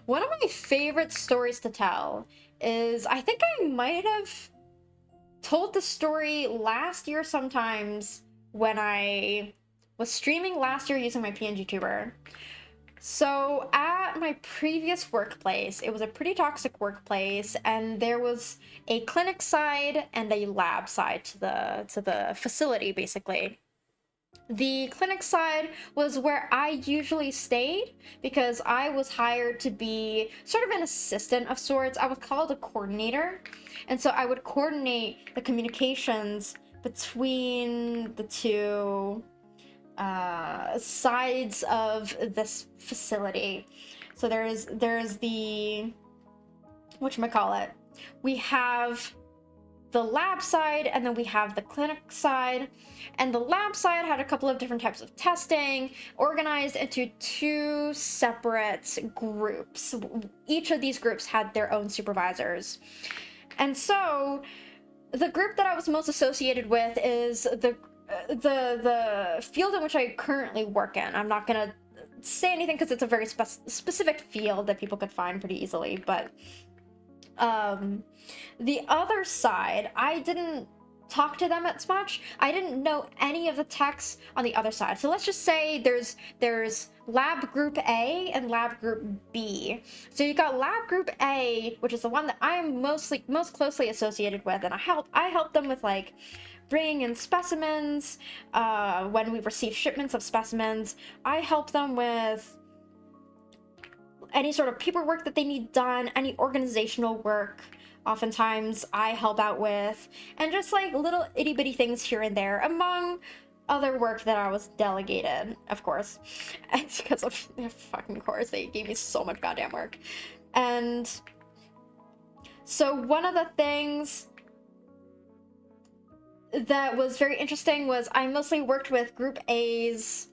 One of my favorite stories to tell is, I think I might have told the story last year sometimes when I was streaming last year using my PNG tuber. So at my previous workplace, it was a pretty toxic workplace, and there was a clinic side and a lab side to the facility, basically. The clinic side was where I usually stayed because I was hired to be sort of an assistant of sorts. I was called a coordinator, and so I would coordinate the communications between the two sides of this facility. So there's the whatchamacallit. We have the lab side, and then we have the clinic side. And the lab side had a couple of different types of testing organized into two separate groups. Each of these groups had their own supervisors. And so the group that I was most associated with is the field in which I currently work in. I'm not gonna say anything because it's a very specific field that people could find pretty easily, but the other side, I didn't talk to them as much. I didn't know any of the techs on the other side. So let's just say there's lab group A and lab group B. So you got lab group A, which is the one that I am most closely associated with, and I help them with like bringing in specimens when we receive shipments of specimens. I help them with any sort of paperwork that they need done, any organizational work. Oftentimes I help out with, and just like little itty bitty things here and there, among other work that I was delegated, of course. It's because of their fucking course, they gave me so much goddamn work. And so one of the things that was very interesting was I mostly worked with Group A's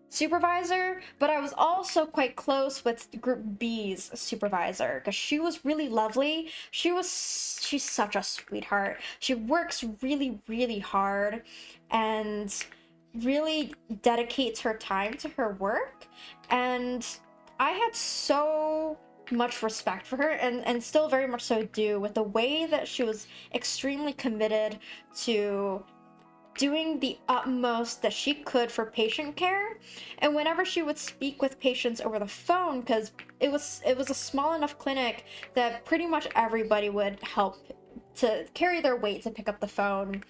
supervisor, but I was also quite close with Group B's supervisor because she was really lovely. She's such a sweetheart. She works really, really hard and really dedicates her time to her work. And I had so much respect for her, and still very much so do, with the way that she was extremely committed to doing the utmost that she could for patient care. And whenever she would speak with patients over the phone, because it was a small enough clinic that pretty much everybody would help to carry their weight to pick up the phone,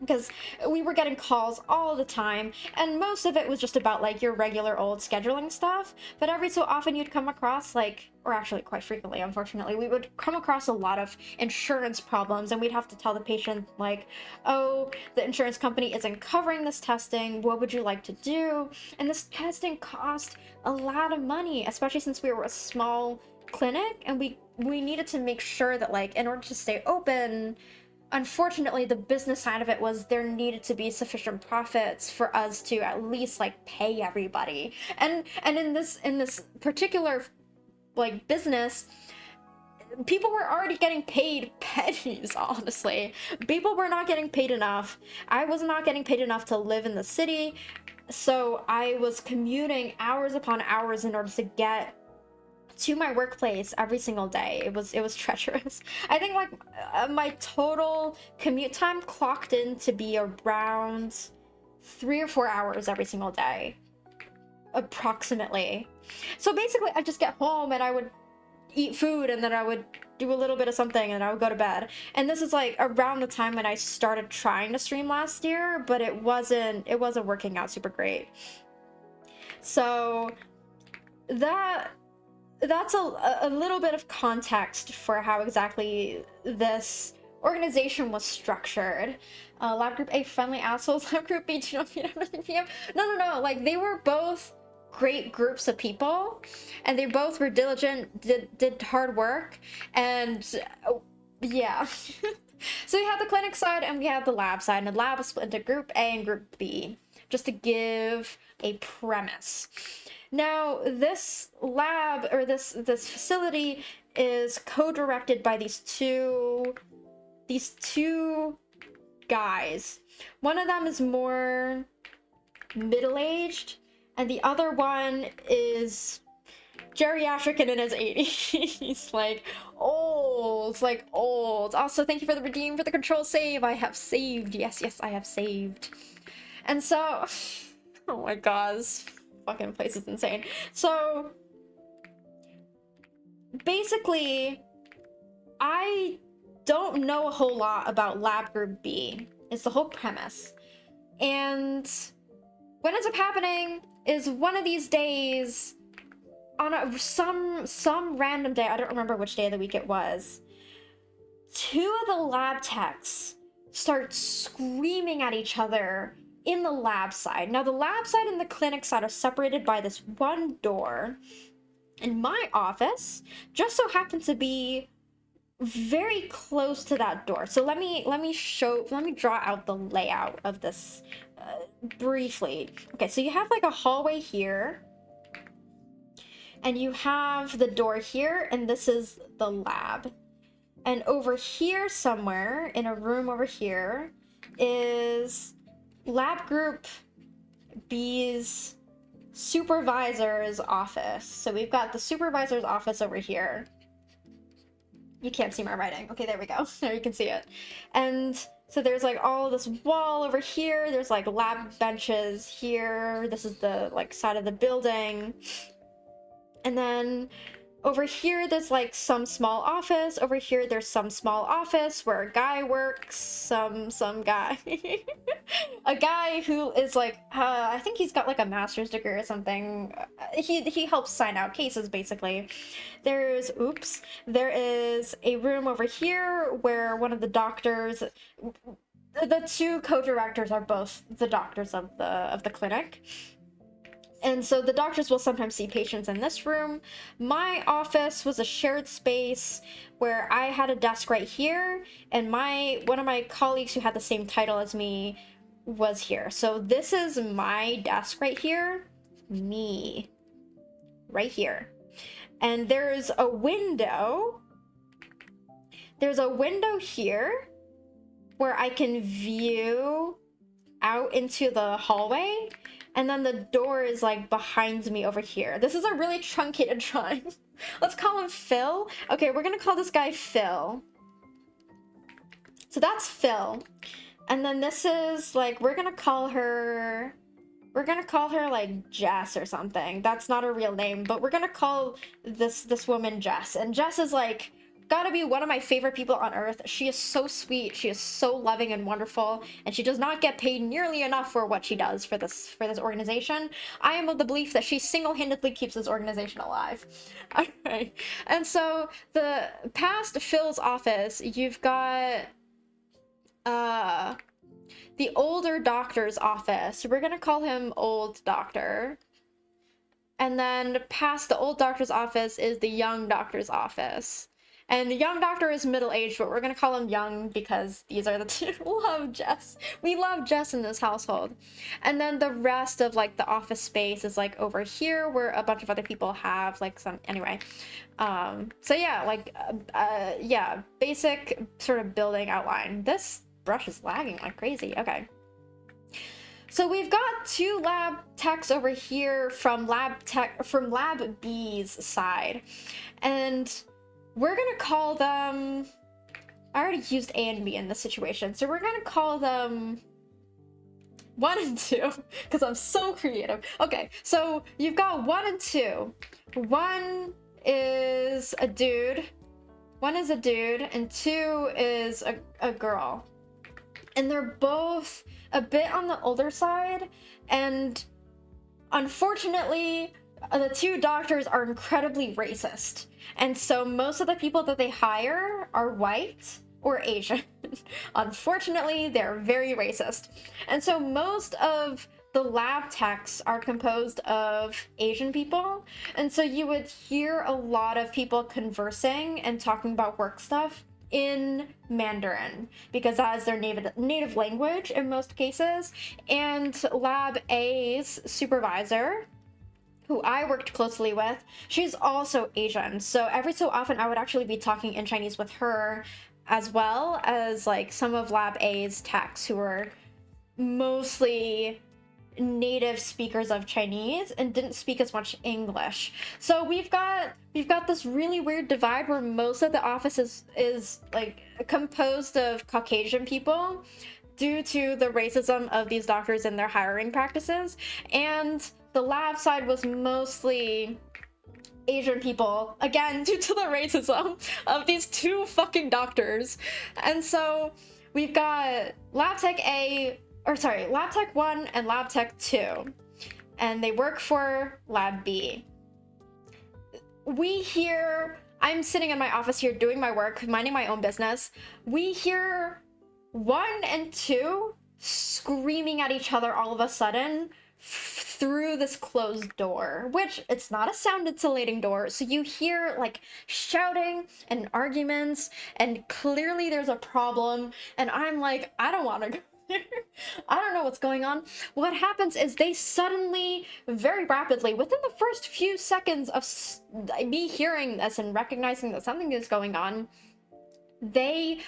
because we were getting calls all the time, and most of it was just about like your regular old scheduling stuff. But every so often you'd come across like, or actually quite frequently, unfortunately, we would come across a lot of insurance problems, and we'd have to tell the patient like, oh, the insurance company isn't covering this testing, what would you like to do? And this testing cost a lot of money, especially since we were a small clinic, and we needed to make sure that, like, in order to stay open, unfortunately, the business side of it was there needed to be sufficient profits for us to at least like pay everybody. And in this particular like business, people were already getting paid pennies, honestly. People were not getting paid enough. I was not getting paid enough to live in the city, so I was commuting hours upon hours in order to get to my workplace every single day. It was treacherous. I think like my total commute time clocked in to be around 3 or 4 hours every single day, approximately. So basically I just get home and I would eat food, and then I would do a little bit of something, and I would go to bed. And this is like around the time when I started trying to stream last year, but it wasn't working out super great. So that's a little bit of context for how exactly this organization was structured. Lab Group A, friendly assholes. Lab Group B, do not meet after 3 p.m. No. Like, they were both great groups of people, and they both were diligent, did hard work, and yeah. So we had the clinic side and we had the lab side, and the lab was split into Group A and Group B, just to give a premise. Now, this lab, or this facility, is co-directed by these two guys. One of them is more middle-aged, and the other one is geriatric and in his 80s. Like, old. Like, old. Also, thank you for the redeem for the control save. I have saved. Yes, yes, I have saved. And so... Oh my god, this fucking place is insane. So... Basically, I don't know a whole lot about Lab Group B. It's the whole premise. And what ends up happening is one of these days, on some random day, I don't remember which day of the week it was, two of the lab techs start screaming at each other in the lab side. Now, the lab side and the clinic side are separated by this one door, and my office just so happened to be very close to that door. So let me draw out the layout of this briefly. Okay, so you have like a hallway here, and you have the door here, and this is the lab. And over here somewhere, in a room over here, is Lab Group B's supervisor's office. So we've got the supervisor's office over here. You can't see my writing. Okay, there we go. There you can see it. And so there's like all this wall over here. There's like lab benches here. This is the like side of the building. And then over here, there's like some small office. Over here, there's some small office where a guy works. Some guy. A guy who is like, I think he's got like a master's degree or something. He helps sign out cases, basically. There is a room over here where one of the doctors, the two co-directors are both the doctors of the clinic. And so the doctors will sometimes see patients in this room. My office was a shared space where I had a desk right here, and one of my colleagues who had the same title as me was here. So this is my desk right here, me, right here. And there's a window. There's a window here where I can view out into the hallway. And then the door is like behind me over here. This is a really truncated drawing. Let's call him Phil. Okay, we're gonna call this guy Phil. So that's Phil. And then this is like, we're gonna call her like Jess or something. That's not her real name, but we're gonna call this woman Jess. And Jess is like, gotta be one of my favorite people on earth. She is so sweet, she is so loving and wonderful, and she does not get paid nearly enough for what she does for this organization. I am of the belief that she single-handedly keeps this organization alive. Okay. And so the past Phil's office, you've got the older doctor's office. We're gonna call him Old Doctor. And then past the old doctor's office is the young doctor's office. And the young doctor is middle-aged, but we're gonna call him young because these are the two. Love Jess. We love Jess in this household. And then the rest of like the office space is like over here where a bunch of other people have like some, anyway. So yeah, like, yeah, basic sort of building outline. This brush is lagging like crazy. Okay. So we've got two lab techs over here from Lab B's side. And we're gonna call them, I already used A and B in this situation, so we're gonna call them 1 and 2, because I'm so creative. Okay, so you've got 1 and 2. One is a dude, and 2 is a girl. And they're both a bit on the older side, and unfortunately, the two doctors are incredibly racist. And so most of the people that they hire are white or Asian. Unfortunately, they're very racist. And so most of the lab techs are composed of Asian people. And so you would hear a lot of people conversing and talking about work stuff in Mandarin, because that is their native language in most cases. And Lab A's supervisor, who I worked closely with, she's also Asian. So every so often I would actually be talking in Chinese with her, as well as like some of Lab A's techs who are mostly native speakers of Chinese and didn't speak as much English. So we've got this really weird divide where most of the office is like composed of Caucasian people due to the racism of these doctors and their hiring practices, and the lab side was mostly Asian people, again, due to the racism of these two fucking doctors. And so we've got Lab Tech 1 and Lab Tech 2, and they work for Lab B. I'm sitting in my office here doing my work, minding my own business. We hear 1 and 2 screaming at each other all of a sudden through this closed door, which it's not a sound insulating door, so you hear like shouting and arguments, and clearly there's a problem, and I'm like, I don't want to go there. I don't know what's going on. What happens is they suddenly, very rapidly, within the first few seconds of me hearing this and recognizing that something is going on, they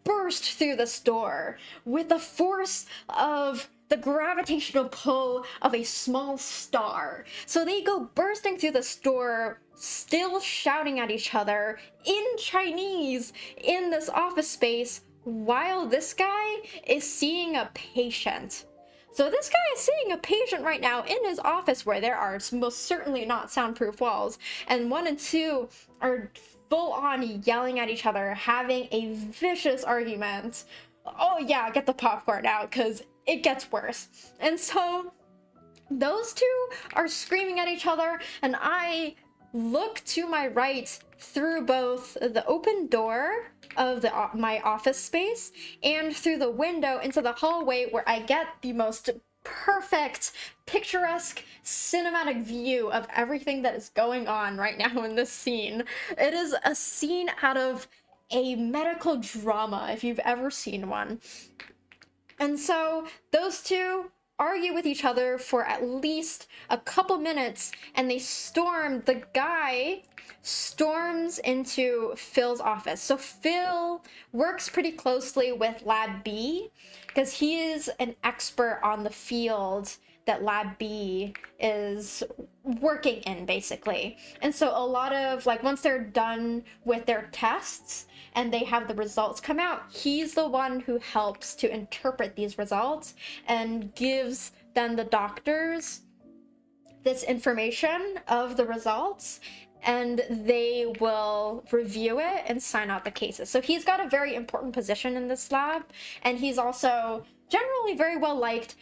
burst through this door with the force of the gravitational pull of a small star. So they go bursting through this door, still shouting at each other in Chinese in this office space, while this guy is seeing a patient. So this guy is seeing a patient right now in his office where there are most certainly not soundproof walls, and 1 and 2 are full on yelling at each other, having a vicious argument. Oh yeah, get the popcorn out, because it gets worse. And so those two are screaming at each other, and I look to my right through both the open door of my office space and through the window into the hallway, where I get the most perfect, picturesque, cinematic view of everything that is going on right now in this scene. It is a scene out of a medical drama, if you've ever seen one. And so those two argue with each other for at least a couple minutes, and the guy storms into Phil's office. So Phil works pretty closely with Lab B because he is an expert on the field that Lab B is working in, basically. And so a lot of, like, once they're done with their tests and they have the results come out, he's the one who helps to interpret these results and gives then the doctors this information of the results, and they will review it and sign out the cases. So he's got a very important position in this lab, and he's also generally very well liked.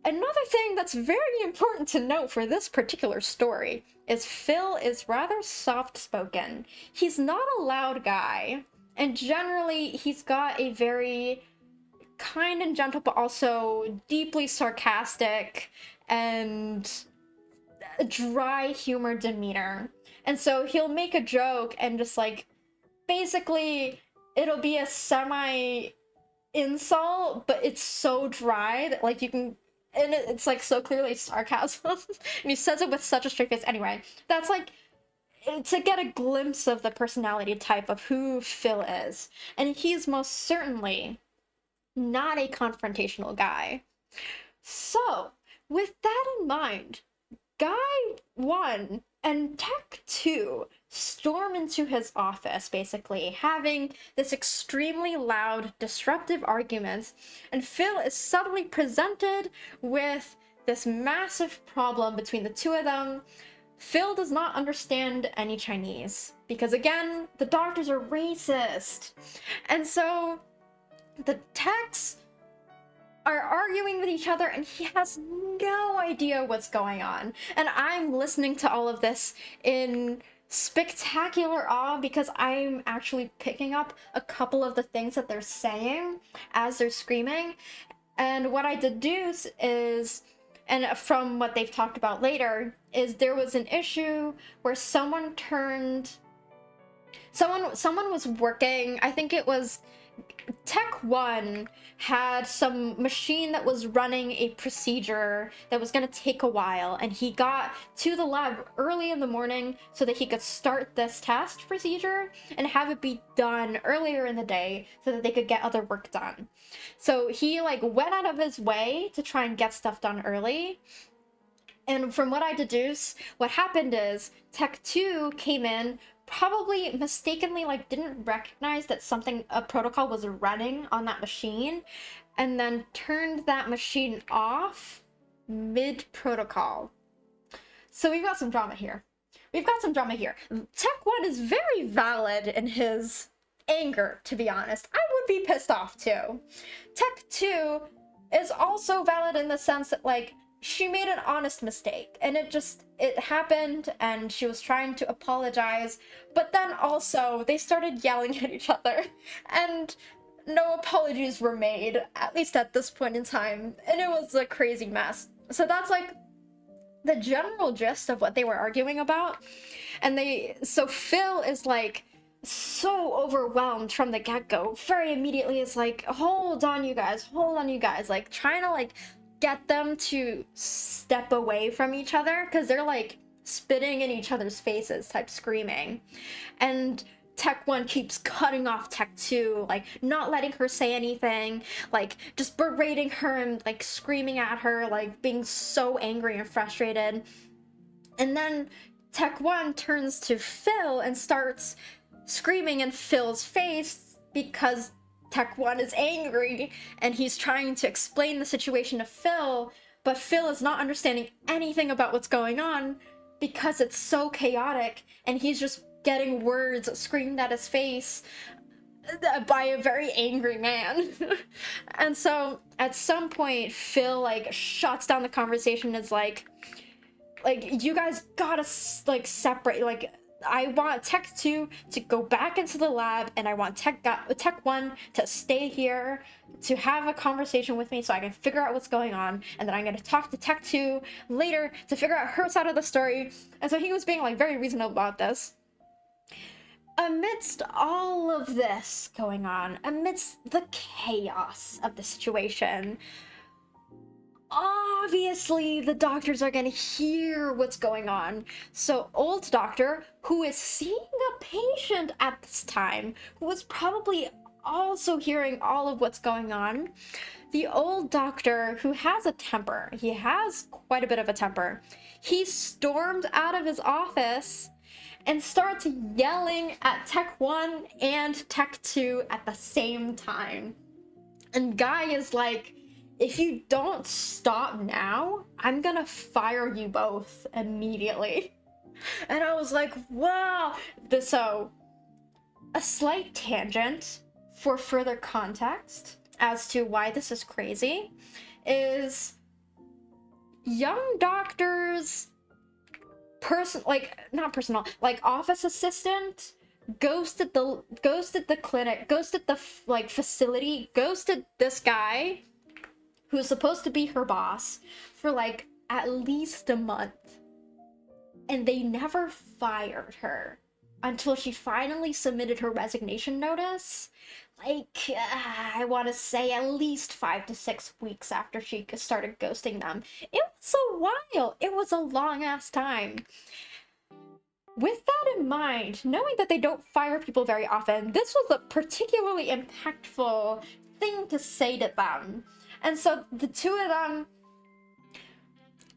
Another thing that's very important to note for this particular story is Phil is rather soft-spoken. He's not a loud guy, and generally he's got a very kind and gentle, but also deeply sarcastic and dry humor demeanor. And so he'll make a joke and just like, basically it'll be a semi insult, but it's so dry that like you can, and it's like so clearly sarcasm. And he says it with such a straight face. Anyway, that's like to get a glimpse of the personality type of who Phil is. And he's most certainly not a confrontational guy. So with that in mind, Guy 1 and Tech 2 storm into his office, basically, having this extremely loud, disruptive argument, and Phil is suddenly presented with this massive problem between the two of them. Phil does not understand any Chinese, because again, the doctors are racist. And so the techs are arguing with each other, and he has no idea what's going on. And I'm listening to all of this in spectacular awe, because I'm actually picking up a couple of the things that they're saying as they're screaming. And what I deduce is, and from what they've talked about later, is there was an issue where someone turned Someone was working, I think it was Tech 1 had some machine that was running a procedure that was going to take a while, and he got to the lab early in the morning so that he could start this test procedure and have it be done earlier in the day so that they could get other work done. So he like went out of his way to try and get stuff done early. And from what I deduce, what happened is Tech 2 came in, probably mistakenly like didn't recognize that a protocol was running on that machine, and then turned that machine off mid-protocol. So we've got some drama here. Tech 1 is very valid in his anger, to be honest. I would be pissed off too. Tech 2 is also valid in the sense that like she made an honest mistake, and it happened, and she was trying to apologize, but then also they started yelling at each other, and no apologies were made, at least at this point in time, and it was a crazy mess. So that's like the general gist of what they were arguing about. And so Phil is like so overwhelmed from the get-go. Very immediately is like, hold on you guys, like trying to like get them to step away from each other, because they're like spitting in each other's faces type screaming. And Tech 1 keeps cutting off Tech 2, like not letting her say anything, like just berating her and like screaming at her, like being so angry and frustrated. And then Tech 1 turns to Phil and starts screaming in Phil's face because Tech 1 is angry, and he's trying to explain the situation to Phil, but Phil is not understanding anything about what's going on because it's so chaotic, and he's just getting words screamed at his face by a very angry man. And so at some point Phil like shuts down the conversation and is like you guys gotta like separate, like I want Tech 2 to go back into the lab, and I want Tech 1 to stay here to have a conversation with me so I can figure out what's going on, and then I'm going to talk to Tech 2 later to figure out her side of the story. And so he was being like very reasonable about this. Amidst all of this going on, amidst the chaos of the situation, obviously the doctors are gonna hear what's going on. So old doctor, who is seeing a patient at this time, who was probably also hearing all of what's going on, the old doctor who has a temper, he has quite a bit of a temper, he stormed out of his office and starts yelling at Tech 1 and Tech 2 at the same time. And Guy is like, if you don't stop now, I'm gonna fire you both immediately. And I was like, wow. So, a slight tangent for further context as to why this is crazy is young doctors, office assistant ghosted the clinic, ghosted the facility, ghosted this guy who's supposed to be her boss for like at least a month, and they never fired her until she finally submitted her resignation notice, I want to say at least 5 to 6 weeks after she started ghosting them. It was a while. It was a long ass time. With that in mind, knowing that they don't fire people very often, this was a particularly impactful thing to say to them. And so the two of them,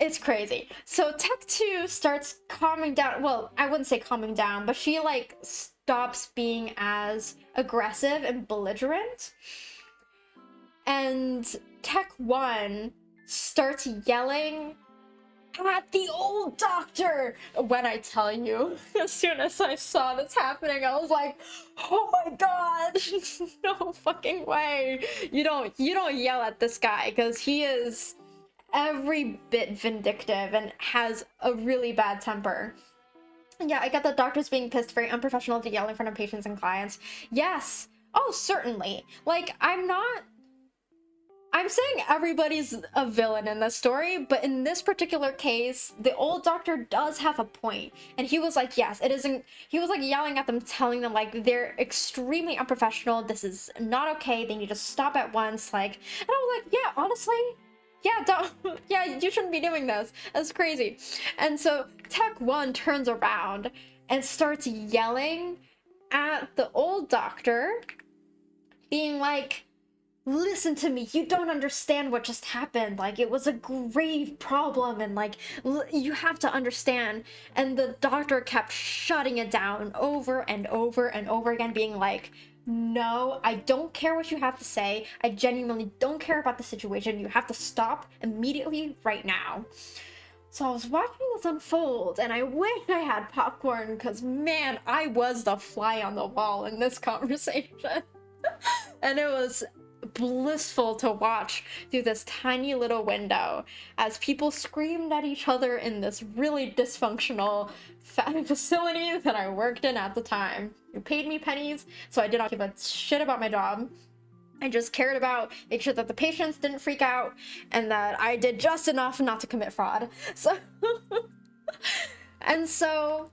it's crazy. So Tech 2 starts calming down. Well, I wouldn't say calming down, but she like stops being as aggressive and belligerent. And Tech 1 starts yelling at the old doctor. When I tell you, as soon as I saw this happening, I was like, oh my god, no fucking way. You don't yell at this guy, because he is every bit vindictive and has a really bad temper. Yeah, I get that doctors being pissed, very unprofessional to yell in front of patients and clients. Yes. Oh, certainly. Like, I'm not I'm saying everybody's a villain in this story, but in this particular case, the old doctor does have a point. And he was like, yes, it isn't, he was like yelling at them, telling them like they're extremely unprofessional. This is not okay. They need to stop at once. Like, and I was like, yeah, honestly, yeah, don't, yeah, you shouldn't be doing this. That's crazy. And so Tech 1 turns around and starts yelling at the old doctor, being like, listen to me, you don't understand what just happened. Like, it was a grave problem, and like, you have to understand. And the doctor kept shutting it down over and over and over again, being like, no, I don't care what you have to say. I genuinely don't care about the situation. You have to stop immediately right now. So I was watching this unfold, and I wish I had popcorn, because man, I was the fly on the wall in this conversation. And it was blissful to watch through this tiny little window as people screamed at each other in this really dysfunctional facility that I worked in at the time. It paid me pennies, so I did not give a shit about my job. I just cared about making sure that the patients didn't freak out and that I did just enough not to commit fraud. So and so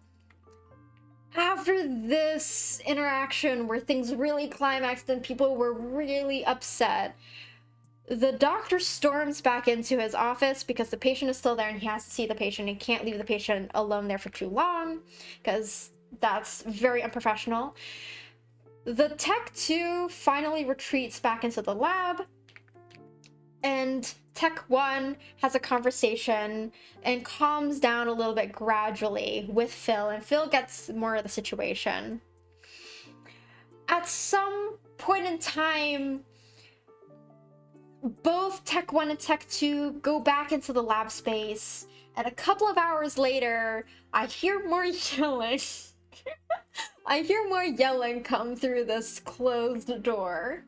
after this interaction where things really climaxed and people were really upset, the doctor storms back into his office because the patient is still there and he has to see the patient. He can't leave the patient alone there for too long because that's very unprofessional. The Tech 2 finally retreats back into the lab, and Tech 1 has a conversation and calms down a little bit gradually with Phil, and Phil gets more of the situation. At some point in time, both Tech 1 and Tech 2 go back into the lab space, and a couple of hours later, I hear more yelling. I hear more yelling come through this closed door.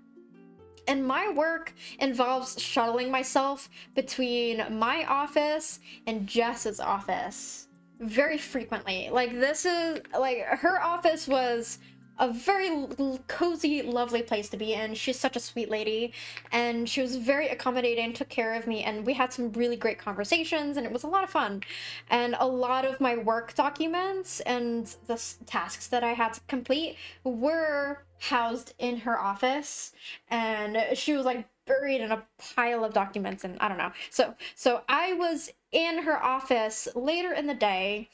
And my work involves shuttling myself between my office and Jess's office very frequently. Like, this is, like, her office was a very cozy, lovely place to be in. She's such a sweet lady, and she was very accommodating, took care of me, and we had some really great conversations, and it was a lot of fun. And a lot of my work documents and the tasks that I had to complete were housed in her office, and she was like buried in a pile of documents, and I don't know. So I was in her office later in the day,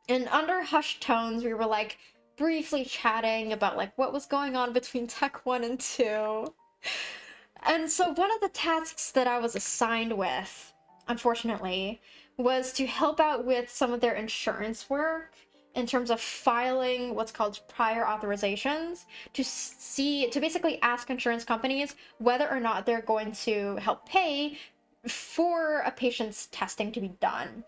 and under hushed tones, we were like briefly chatting about like what was going on between Tech 1 and 2. And so one of the tasks that I was assigned with, unfortunately, was to help out with some of their insurance work in terms of filing what's called prior authorizations to basically ask insurance companies whether or not they're going to help pay for a patient's testing to be done.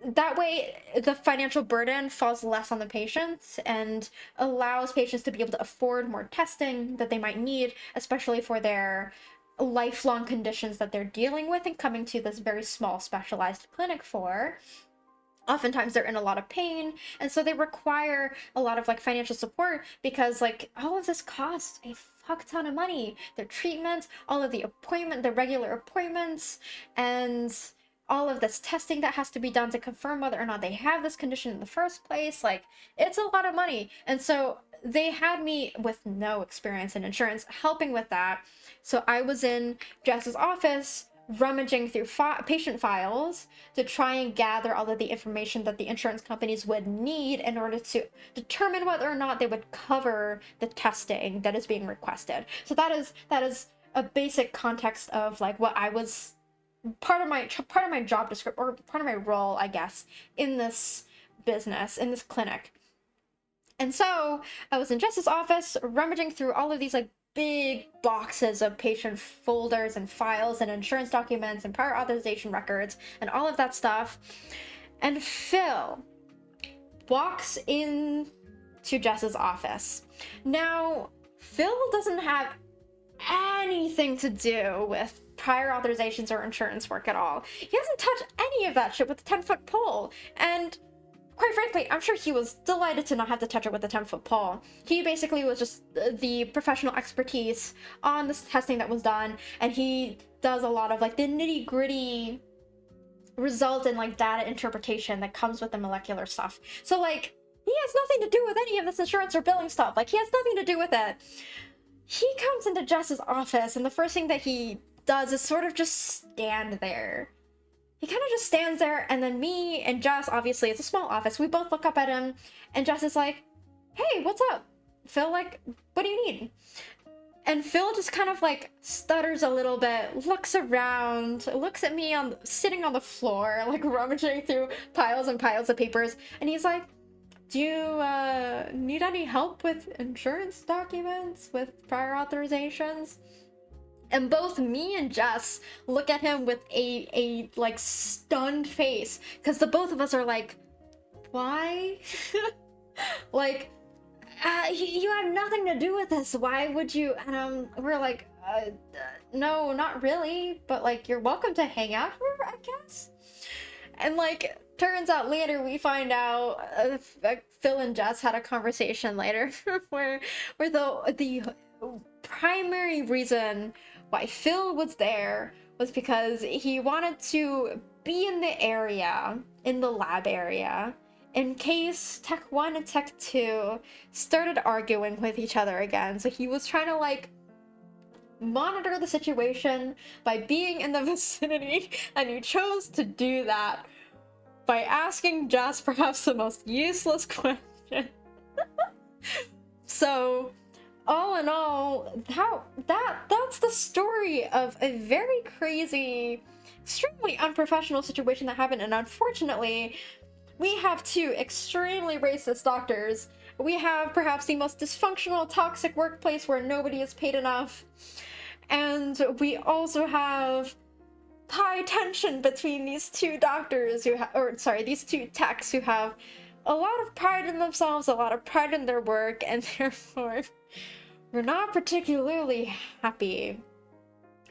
That way, the financial burden falls less on the patients and allows patients to be able to afford more testing that they might need, especially for their lifelong conditions that they're dealing with and coming to this very small specialized clinic for. Oftentimes they're in a lot of pain, and so they require a lot of like financial support because like all of this costs a fuck ton of money. Their treatments, all of the regular appointments, and all of this testing that has to be done to confirm whether or not they have this condition in the first place. Like, it's a lot of money. And so they had me with no experience in insurance helping with that. So I was in Jess's office rummaging through patient files to try and gather all of the information that the insurance companies would need in order to determine whether or not they would cover the testing that is being requested. So that is a basic context of like what I was part of my job description, or part of my role, I guess, in this business, in this clinic. And so I was in Jess's office rummaging through all of these like big boxes of patient folders and files and insurance documents and prior authorization records and all of that stuff. And Phil walks in to Jess's office. Now, Phil doesn't have anything to do with prior authorizations or insurance work at all. He hasn't touched any of that shit with a 10-foot pole. And quite frankly, I'm sure he was delighted to not have to touch it with a 10-foot pole. He basically was just the professional expertise on this testing that was done, and he does a lot of like the nitty-gritty result and like data interpretation that comes with the molecular stuff. So like, he has nothing to do with any of this insurance or billing stuff. Like, he has nothing to do with it. He comes into Jess's office, and the first thing that he does is sort of just stand there. He kind of just stands there, and then me and Jess, obviously, it's a small office, we both look up at him, and Jess is like, hey, what's up? Phil, like, what do you need? And Phil just kind of like stutters a little bit, looks around, looks at me sitting on the floor, like rummaging through piles and piles of papers, and he's like, do you need any help with insurance documents, with prior authorizations? And both me and Jess look at him with a like stunned face, because the both of us are like, why? Like, you have nothing to do with this. Why would you? And we're like, no, not really. But like, you're welcome to hang out here, I guess. And like, turns out later we find out Phil and Jess had a conversation later where the primary reason why Phil was there was because he wanted to be in the area, in the lab area, in case Tech 1 and Tech 2 started arguing with each other again. So he was trying to like monitor the situation by being in the vicinity, and he chose to do that by asking Jess perhaps the most useless question. So, all in all, that's the story of a very crazy, extremely unprofessional situation that happened, and unfortunately, we have two extremely racist doctors. We have perhaps the most dysfunctional, toxic workplace where nobody is paid enough. And we also have high tension between these two doctors these two techs who have a lot of pride in themselves, a lot of pride in their work, and therefore we're not particularly happy.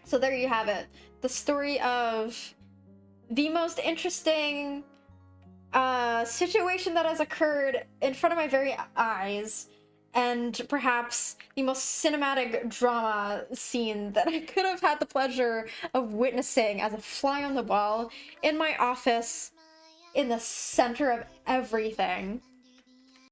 So there you have it. The story of the most interesting situation that has occurred in front of my very eyes, and perhaps the most cinematic drama scene that I could have had the pleasure of witnessing as a fly on the wall in my office in the center of everything.